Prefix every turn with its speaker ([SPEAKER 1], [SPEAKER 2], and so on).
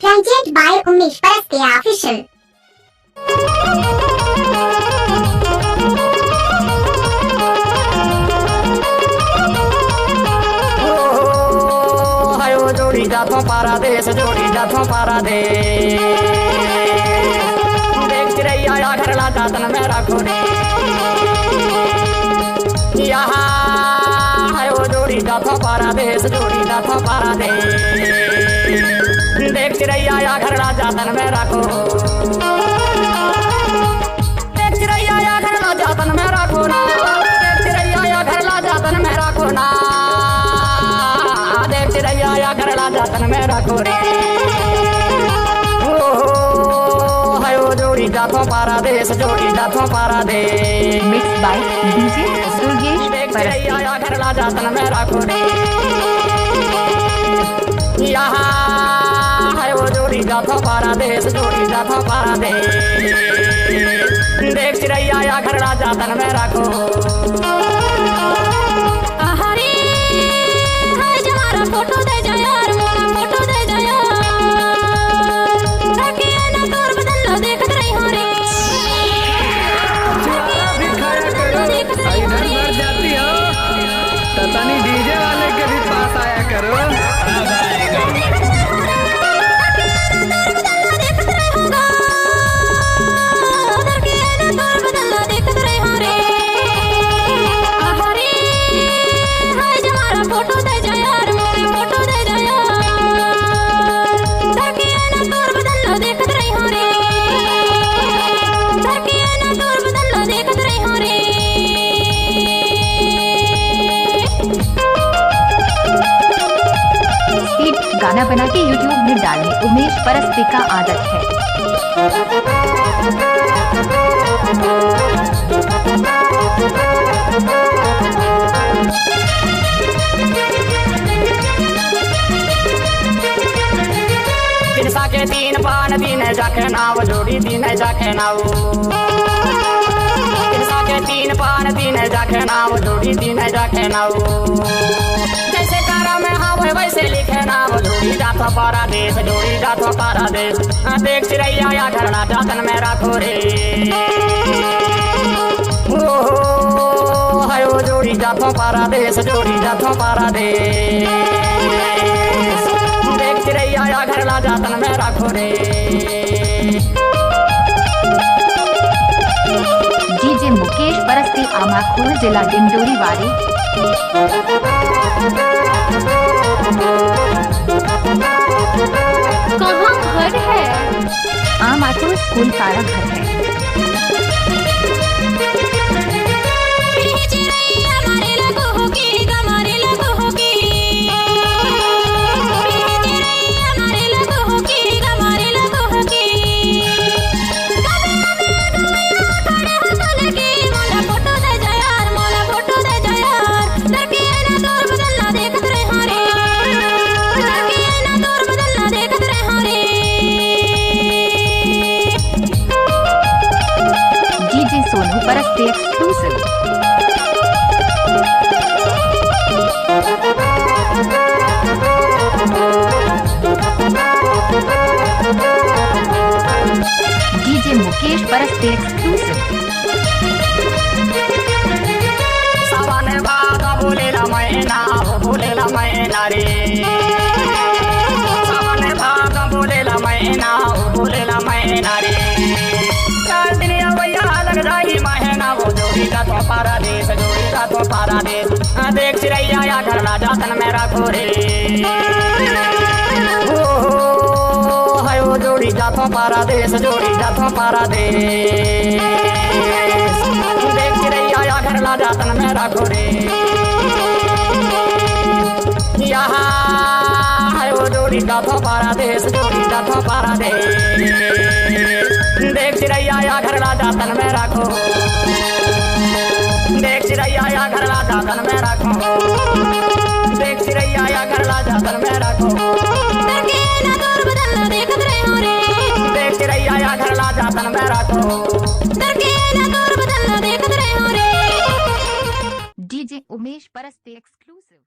[SPEAKER 1] Presented by Umesh Parastia Official.
[SPEAKER 2] जोड़ी जाथों पारा देश जोड़ी जाथों पारा दे देख रही आया घरला जातन में रखो रे यहाँ है वो जोड़ी जाथों पारा देश जोड़ी जाथों पारा दे देख रही आया घरला जातन में रखो देख रही आया घरला जातन में रखो ना देख रही आया घरला जातन में रखो ना या घरला जातन में रखो रे ओ हायो जोड़ी जाथों पारा देश जोड़ी जाथों पारा दे
[SPEAKER 3] मिक्स बाय डीजे दुर्गेश परस्तिया
[SPEAKER 2] या घरला जातन में रखो रे यहाँ हायो जोड़ी जाथों पारा देश जोड़ी जाथों पारा दे देख चिरैया या घरला जातन में रखो
[SPEAKER 4] फोटो दे जा यार मोरा फोटो दे जा यार ताकि ना तोर बदल देखत रही हो रे
[SPEAKER 5] इधर मर जाती हो तो तनी डीजे वाले के भी पास आया करो
[SPEAKER 4] फोटो दे जा यार फोटो दे जा यार ताकि ना तोर बदल देखत रही हो रे ताकि ना तोर बदल देखत रही हो रे
[SPEAKER 3] स्पीड गाना बना के यूट्यूब में डालने उमेश परस्ती का आदत है।
[SPEAKER 2] तिनसा के तीन पान दिन जाके नाव जोड़ी दिन जाके नाव तिनसा के तीन पान दिन जाके नाव जोड़ी दिन जाके नाव जैसे कारा में हाँ वैसे लिखे नाव जोड़ी जाथो पारा देश जोड़ी जाथो पारा देश देख चिरैया या घरला जातन में रखो रे ओ हायो जोड़ी जाथो पारा देश जोड़ी जाथो पारा देश देख चिरैया या घरला जातन में रखो रे
[SPEAKER 3] डीजे मुकेश परस्ती आमाखोर जिला डिंडोरी वारी
[SPEAKER 4] कहाँ घर है
[SPEAKER 3] आमाखोर स्कूल सारा घर है। सोनू परस्ती एक्सक्लूसिव डीजे मुकेश परस्ती एक्सक्लूसिव
[SPEAKER 2] सावन बागा बोलेला मैना रे सावन बागा बोलेला मैना रे चार दिन अवैया लग जाही महीना वो जोड़ी जाथो पारा देश जोड़ी जाथो पारा देश देख चिरैया या घरला जातन में रखो रे ओ हायो जोड़ी जाथो पारा देश जोड़ी जाथो पारा देश देख चिरैया या घरला जातन में रखो रे यहाँ हायो जोड़ी जाथो पारा देश जोड़ी जाथो पारा देश देख चिरैया या घरला जातन में रखो देख चिरैया या घरला जातन में रखो देख चिरैया या घरला जातन में रखो
[SPEAKER 4] ताकि ना तोर बदल देखत रही हो रे
[SPEAKER 2] देख चिरैया या घरला जातन में रखो
[SPEAKER 4] ताकि ना तोर बदल देखत रही हो रे
[SPEAKER 3] डीजे उमेश परस्ती एक्सक्लूसिव।